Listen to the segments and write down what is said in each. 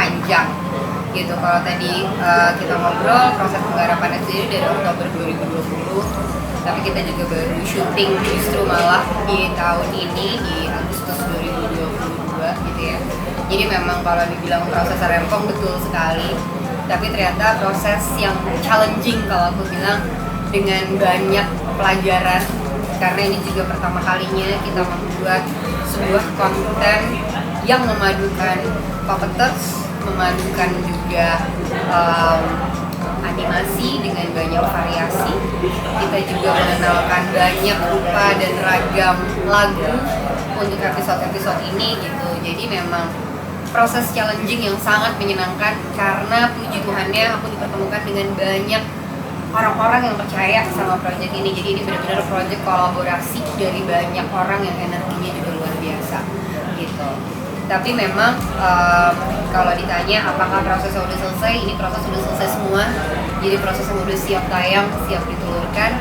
panjang gitu. Kalau tadi kita ngobrol proses penggarapannya sendiri dari Oktober 2020, tapi kita juga baru syuting justru malah di tahun ini di Agustus 2022 gitu ya. Jadi memang kalau dibilang proses rempong betul sekali, tapi ternyata proses yang challenging kalau aku bilang, dengan banyak pelajaran, karena ini juga pertama kalinya kita membuat sebuah konten yang memadukan puppeteers, memadukan juga animasi dengan banyak variasi. Kita juga mengenalkan banyak rupa dan ragam lagu untuk episode-episode ini gitu. Jadi memang proses challenging yang sangat menyenangkan, karena puji Tuhannya aku dipertemukan dengan banyak orang-orang yang percaya sama proyek ini. Jadi ini benar-benar proyek kolaborasi dari banyak orang yang energinya juga luar biasa gitu. Tapi memang kalau ditanya apakah prosesnya udah selesai, ini proses sudah selesai semua. Jadi prosesnya udah siap tayang, siap ditulurkan.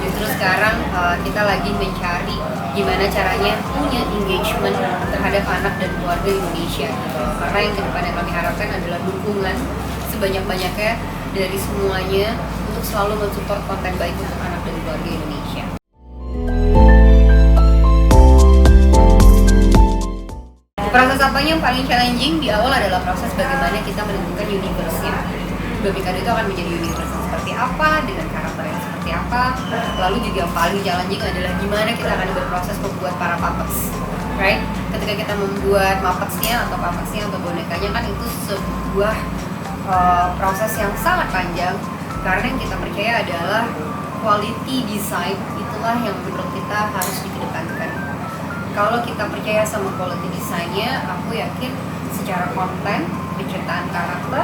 Justru sekarang kita lagi mencari gimana caranya punya engagement terhadap anak dan keluarga Indonesia gitu. Karena yang kedepannya kami harapkan adalah dukungan sebanyak-banyaknya dari semuanya untuk selalu mensupport konten baik untuk anak dan keluarga Indonesia. Proses apanya yang paling challenging di awal adalah proses bagaimana kita menentukan universe-nya. Domikado itu akan menjadi universe yang seperti apa, dengan karakter yang seperti apa. Lalu juga yang paling challenging adalah gimana kita akan berproses membuat para puppets, right? Ketika kita membuat puppets-nya atau puppets-nya atau bonekanya, kan itu sebuah proses yang sangat panjang, karena yang kita percaya adalah quality design itulah yang menurut kita harus dikedepankan. Kalau kita percaya sama quality design-nya, aku yakin secara konten, penceritaan karakter,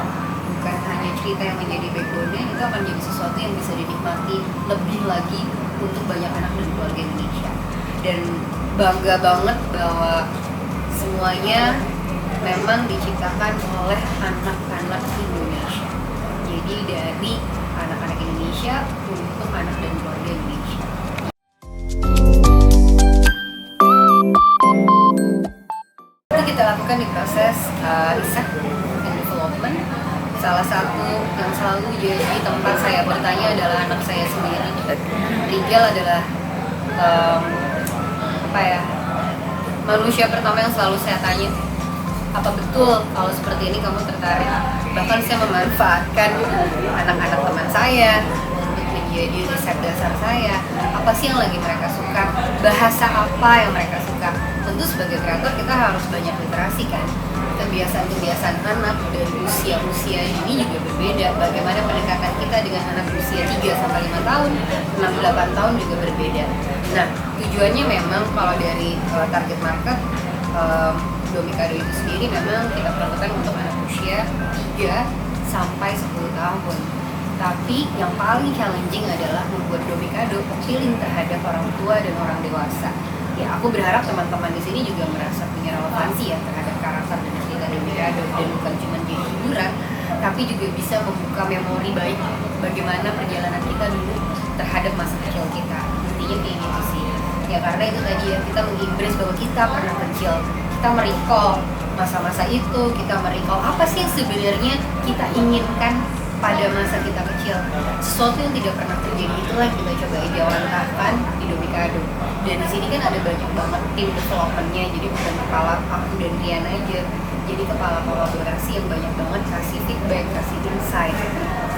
bukan hanya cerita yang menjadi backbone-nya, itu akan jadi sesuatu yang bisa dinikmati lebih lagi untuk banyak anak dan keluarga Indonesia. Dan bangga banget bahwa semuanya memang diciptakan oleh anak-anak Indonesia. Jadi dari anak-anak Indonesia untuk anak dan keluarga Indonesia. Itu kita lakukan di proses riset dan development. Salah satu yang selalu jadi tempat saya bertanya adalah anak saya sendiri. Rijal adalah manusia pertama yang selalu saya tanya, apa betul kalau seperti ini kamu tertarik? Bahkan saya memanfaatkan anak-anak teman saya untuk menjadi riset dasar saya. Apa sih yang lagi mereka suka? Bahasa apa yang mereka suka? Tentu sebagai kreator kita harus banyak literasi kan. Kebiasaan-kebiasaan anak dari usia-usia ini juga berbeda. Bagaimana pendekatan kita dengan anak usia 3-5 tahun, 6-8 tahun juga berbeda. Nah, tujuannya memang kalau dari target market Domikado itu sendiri memang kita peruntukkan untuk anak usia 3-10 tahun. Tapi yang paling challenging adalah membuat Domikado appealing terhadap orang tua dan orang dewasa. Ya, aku berharap teman-teman di sini juga merasa punya relevansi ya terhadap karakter dan cerita Domikado, dan bukan cuma jadi hiburan, tapi juga bisa membuka memori baik bagaimana perjalanan kita dulu terhadap masa kecil kita. Intinya kayak gitu sih. Ya karena itu tadi ya, kita mengimbres bahwa kita pernah kecil, kita merecall masa-masa itu, kita merecall apa sih yang sebenarnya kita inginkan pada masa kita kecil. Sesuatu yang tidak pernah terjadi itulah yang kita coba jawantahkan di Domikado. Dan di sini kan ada banyak banget tim development-nya, jadi bukan kepala aku dan Rian aja, jadi kepala kolaborasi yang banyak banget kasih feedback, kasih insight,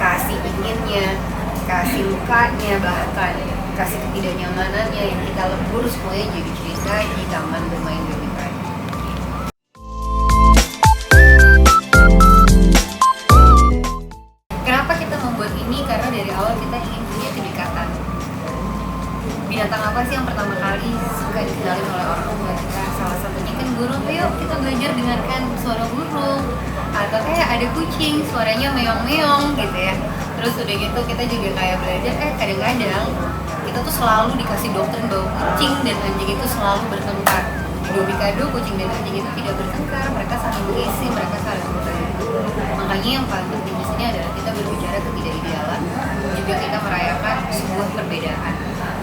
kasih inginnya, kasih lukanya, bahkan kasih ketidaknyamanannya yang kita lebur semuanya jadi cerita di taman bermain Domikado. Kenapa kita membuat ini? Karena dari awal kita ingin punya kedekatan. Binatang apa sih yang pertama kali suka dikenali oleh orang tua kita? Salah satunya kan burung. Yuk kita belajar dengarkan suara burung. Atau kayak ada kucing, suaranya meong-meong gitu ya. Terus udah gitu kita juga kayak belajar, kadang-kadang kita tuh selalu dikasih doktrin bahwa kucing dan anjing itu selalu bertengkar. Di Domikado kucing dan anjing itu tidak bertengkar, mereka saling mengisi, mereka saling membantu. Makanya yang paling penting di sini adalah kita berbicara ketidakidealan, juga kita merayakan sebuah perbedaan.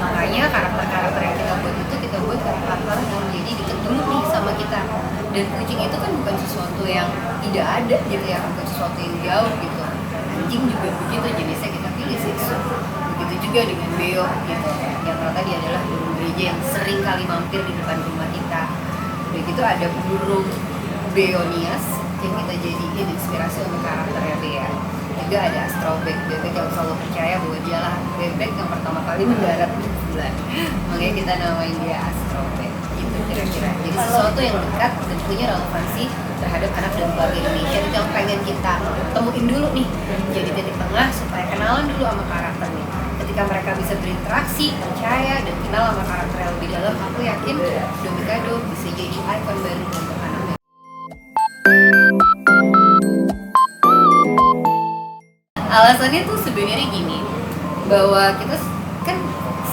Makanya karakter-karakter yang kita buat itu kita buat karakter yang jadi deket dulu nih sama kita. Dan kucing itu kan bukan sesuatu yang tidak ada gitu ya, bukan sesuatu yang jauh gitu. Anjing juga begitu jenisnya, kita pilih Shih Tzu. Begitu juga dengan Beo gitu, yang ternyata dia adalah burung gereja yang sering kali mampir di depan rumah kita. Udah gitu ada burung Beonias yang kita jadiin inspirasi untuk karakternya Bea. Juga ada Astrobek, bebek yang selalu percaya bahwa dialah bebek yang pertama kali mendarat di bulan. Makanya kita namain dia Astrobek gitu kira-kira. Jadi sesuatu yang dekat dan punya relevansi terhadap anak dan keluarga Indonesia itu yang pengen kita temuin dulu nih, jadi titik tengah supaya kenalan dulu sama karakternya. Ketika mereka bisa berinteraksi, percaya, dan kenal sama karakter yang lebih dalam, aku yakin Domikado bisa jadi ikon baru untuk anak. Alasannya tuh sebenarnya gini, bahwa kita kan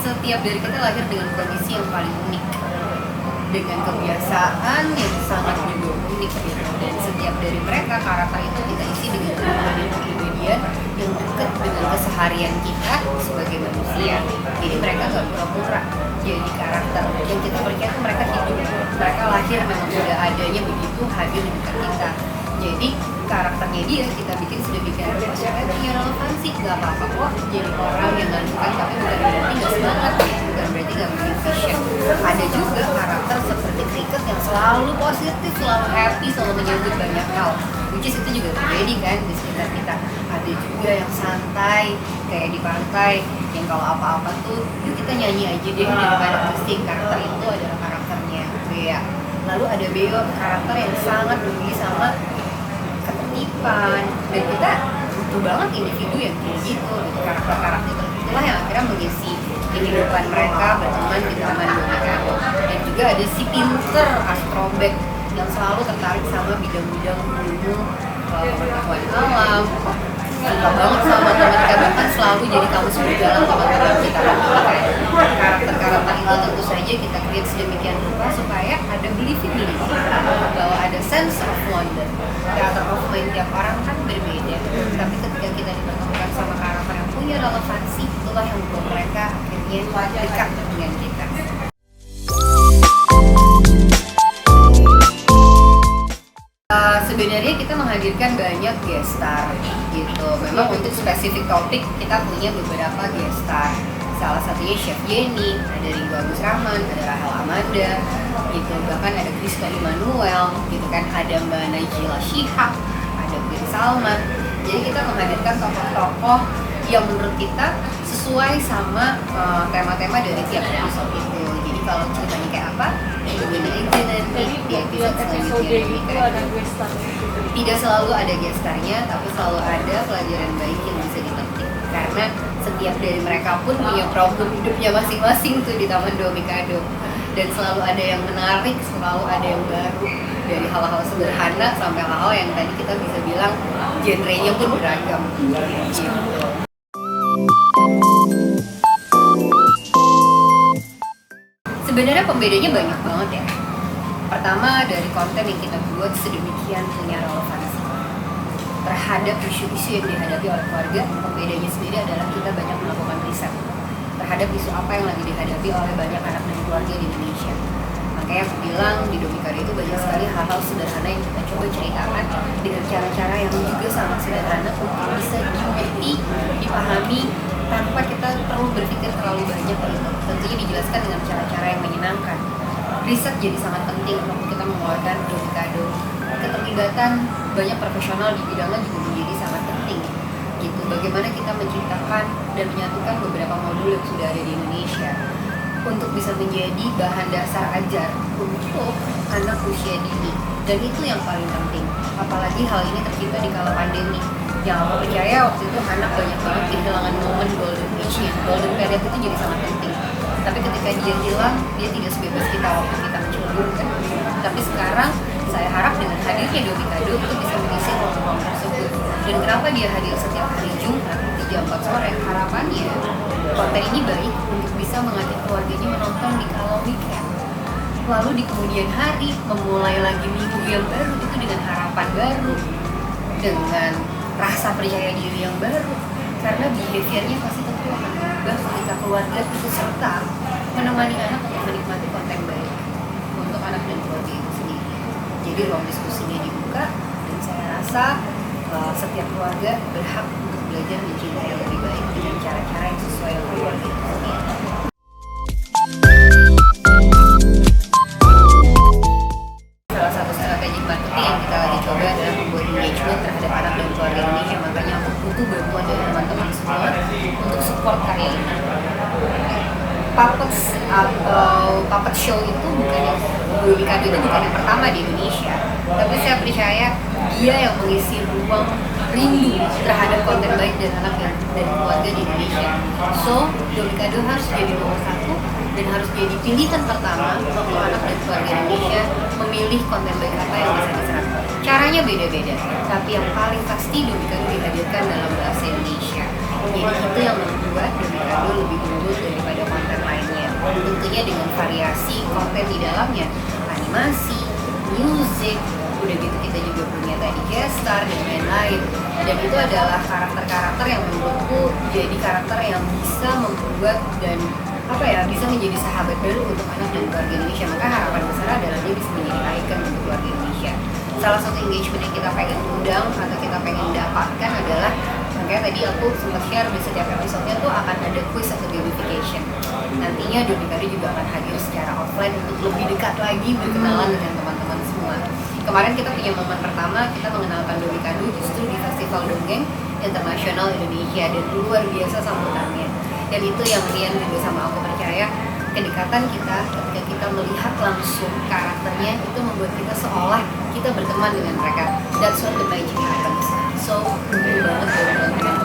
setiap dari kita lahir dengan kondisi yang paling unik, dengan kebiasaan yang sangat juga unik gitu. Dan setiap dari mereka karakter itu kita isi dengan kepribadian yang dekat dengan keseharian kita sebagai manusia. Jadi mereka nggak pura-pura jadi karakter yang kita percaya tuh mereka hidup, mereka lahir memang sudah adanya begitu hadir di dekat kita. Jadi karakternya dia kita bikin sedemikian rupa supaya punya relevansi. Gak apa-apa kok jadi orang yang ganteng, tapi bukan berarti gak semangat, bukan berarti gak punya vision. Ada juga karakter seperti Cricket yang selalu positif, selalu happy, selalu menyambut banyak hal, which is itu juga terjadi kan di sekitar kita. Ada juga yang santai kayak di pantai, yang kalau apa-apa tuh yuk kita nyanyi aja deh daripada pusing. Karakter itu adalah karakternya Bea. Lalu ada Beo, karakter yang sangat peduli sama ketertiban, dan kita butuh banget individu yang kayak gitu. Karakter-karakter itulah yang akhirnya mengisi kehidupan mereka berteman di taman Domikado. Dan juga ada si pinter Astrobek yang selalu tertarik sama bidang-bidang ilmu pengetahuan alam, suka banget sama matematika, bahkan selalu jadi kamus dalam teman-teman kita. Karakter-karakter itu tentu saja kita create sedemikian rupa supaya ada believability, bahwa ada sense of wonder. Karakter of mind tiap orang kan berbeda, tapi ketika kita dipertemukan sama karakter yang punya relevansi, itulah yang membuat mereka akhirnya dekat dengan kita. Sebenarnya kita menghadirkan banyak guest star gitu. Memang untuk spesifik topik kita punya beberapa guest star. Salah satunya Chef Jenny, ada Ringo Agus Rahman, ada Rahel Amanda, gitu. Bahkan ada Krista Immanuel, gitu kan. Ada Mbak Najila Shihab, ada Queen Salman. Jadi kita menghadirkan tokoh-tokoh yang menurut kita sesuai sama tema-tema dari tiap episode itu. Jadi kalau ceritanya kayak apa, tungguin aja nanti di episode selanjutnya. Tidak selalu ada guest star-nya, tapi selalu ada pelajaran baik yang bisa dipetik. Karena setiap dari mereka pun punya problem hidupnya masing-masing tuh di Taman Domikado. Dan selalu ada yang menarik, selalu ada yang baru. Dari hal-hal sederhana sampai hal-hal yang tadi kita bisa bilang genre-nya pun beragam. Gitu. Sebenarnya pembedanya banyak banget ya. Pertama, dari konten yang kita buat sedemikian punya relevansi terhadap isu-isu yang dihadapi oleh keluarga. Pembedanya sendiri adalah kita banyak melakukan riset terhadap isu apa yang lagi dihadapi oleh banyak anak dan keluarga di Indonesia. Makanya aku bilang di Domikado itu banyak sekali hal-hal sederhana yang kita coba ceritakan dengan cara-cara yang juga sangat sederhana untuk bisa dimengerti, dipahami, tanpa kita perlu berpikir terlalu banyak gitu. Tentunya dijelaskan dengan cara-cara yang menyenangkan. Riset jadi sangat penting waktu kita mengeluarkan Domikado. Keterlibatan banyak profesional di bidangnya juga menjadi sangat penting gitu. Bagaimana kita menciptakan dan menyatukan beberapa modul yang sudah ada di Indonesia untuk bisa menjadi bahan dasar ajar untuk anak usia dini. Dan itu yang paling penting, apalagi hal ini tercipta di kala pandemi yang aku percaya waktu itu anak banyak banget kehilangan momen golden age-nya. Golden period itu jadi sangat penting, tapi ketika dia hilang, dia tidak sebebas kita waktu kita mencoba kan. Tapi sekarang saya harap dengan hadirnya Domikado itu bisa mengisi ruang-ruang tersebut. Dan kenapa dia hadir setiap hari Jumat di jam 4 sore? Harapannya konten ini baik untuk bisa mengajak keluarganya menonton di kala weekend. Lalu di kemudian hari memulai lagi minggu yang baru itu dengan harapan baru, dengan rasa percaya diri yang baru. Karena behaviornya pasti tentu akan berubah ketika keluarga itu serta menemani anak untuk menikmati konten baik untuk anak dan keluarga itu sendiri. Jadi jadi ruang diskusinya dibuka, dan saya rasa setiap keluarga berhak untuk belajar mencintai yang lebih baik dengan cara-cara yang sesuai dengan keluarga itu sendiri. Salah satu strategi marketing yang kita lagi coba adalah membuat engagement terhadap anak dan keluarga Indonesia, makanya aku butuh bantuan dari teman-teman semua untuk support karya ini. Puppet show itu bukan yang Doni Kado itu bukan yang pertama di Indonesia, tapi saya percaya dia yang mengisi ruang rindu terhadap konten baik dan anak dan keluarga di Indonesia. So, Doni Kado harus jadi nomor satu dan harus jadi pilihan pertama untuk anak dan keluarga Indonesia memilih konten baik apa yang bisa diserap. Caranya beda-beda, tapi yang paling pasti Doni Kado dihadirkan dalam bahasa Indonesia. Jadi itu yang membuat Doni Kado lebih unggul daripada konten lainnya. Tentunya dengan variasi konten di dalamnya, animasi, musik, udah gitu kita juga punya tadi guest star dan lain-lain. Dan itu adalah karakter-karakter yang menurutku jadi karakter yang bisa membuat dan bisa menjadi sahabat baru untuk anak dan keluarga Indonesia. Maka harapan besar adalah dia bisa menjadi icon untuk keluarga Indonesia. Salah satu engagement yang kita pengen undang atau kita pengen dapatkan adalah, makanya tadi aku sempat share di setiap episode-nya tuh akan ada quiz atau gamification. Nantinya Doni Kado juga akan hadir secara offline untuk lebih dekat lagi berkenalan dengan teman-teman semua. Kemarin kita punya momen pertama, kita mengenalkan Doni Kado justru di Festival Dongeng Internasional Indonesia, dan luar biasa sambutannya. Dan itu yang Rian juga sama aku percaya, kedekatan kita ketika kita melihat langsung karakternya itu membuat kita seolah kita berteman dengan mereka. That's what the magic happens. So, banget